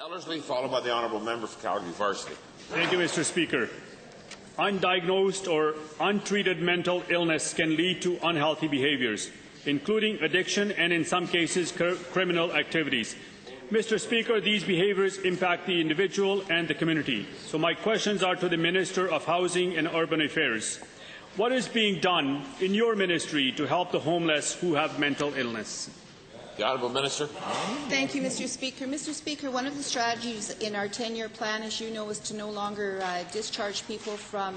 Ellerslie, followed by the Honourable Member for Calgary Varsity. Thank you, Mr. Speaker. Undiagnosed or untreated mental illness can lead to unhealthy behaviours, including addiction and, in some cases, criminal activities. Mr. Speaker, these behaviours impact the individual and the community. So my questions are to the Minister of Housing and Urban Affairs. What is being done in your ministry to help the homeless who have mental illness? The Honourable Minister. Thank you, Mr. Speaker. Mr. Speaker, one of the strategies in our 10-year plan, as you know, is to no longer discharge people from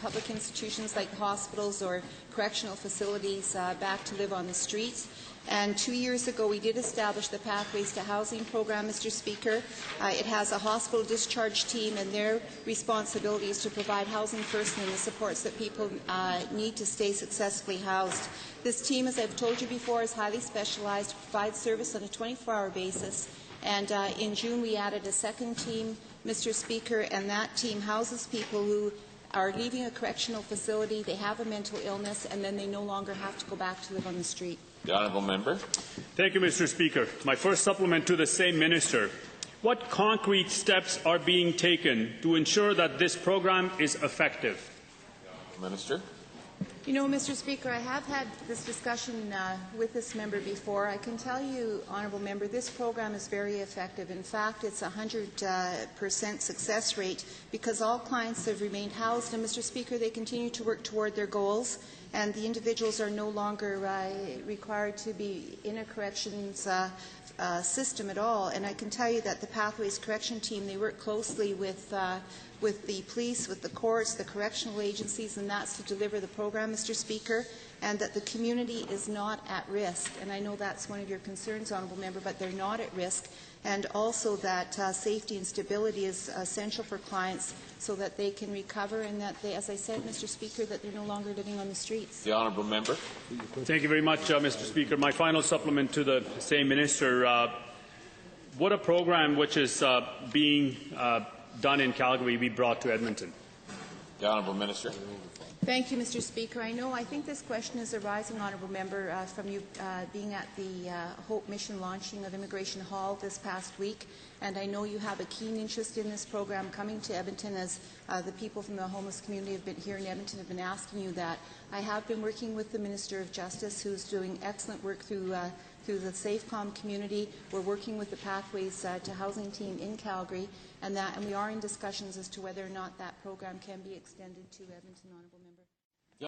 public institutions like hospitals or correctional facilities back to live on the streets. And 2 years ago, we did establish the Pathways to Housing program, Mr. Speaker. It has a hospital discharge team, and their responsibility is to provide housing first and the supports that people need to stay successfully housed. This team, as I've told you before, is highly specialized, provides service on a 24-hour basis. And in June, we added a second team, Mr. Speaker, and that team houses people who are leaving a correctional facility, they have a mental illness, and then they no longer have to go back to live on the street. The Honourable Member. Thank you, Mr. Speaker. My first supplement to the same minister. What concrete steps are being taken to ensure that this program is effective? Minister. You know, Mr. Speaker, I have had this discussion with this member before. I can tell you, Honourable Member, this program is very effective. In fact, it's a 100% success rate because all clients have remained housed, and Mr. Speaker, they continue to work toward their goals, and the individuals are no longer required to be in a corrections system at all. And I can tell you that the Pathways Correction Team, they work closely with the police, with the courts, the correctional agencies, and that's to deliver the program, Mr. Speaker, and that the community is not at risk. And I know that's one of your concerns, Honourable Member, but they're not at risk. And also that safety and stability is essential for clients so that they can recover and that they, as I said, Mr. Speaker, that they're no longer living on the streets. The Honourable Member. Thank you very much, Mr. Speaker. My final supplement to the same minister. Would a program which is being done in Calgary be brought to Edmonton? The Honourable Minister. Thank you, Mr. Speaker. I think this question is arising, Honourable Member, from you being at the Hope Mission launching of Immigration Hall this past week, and I know you have a keen interest in this program coming to Edmonton, as the people from the homeless community have been here in Edmonton have been asking you that. I have been working with the Minister of Justice, who's doing excellent work through the SAFECOM community. We're working with the Pathways to Housing team in Calgary, and we are in discussions as to whether or not that program can be extended to Edmonton, Honourable Member.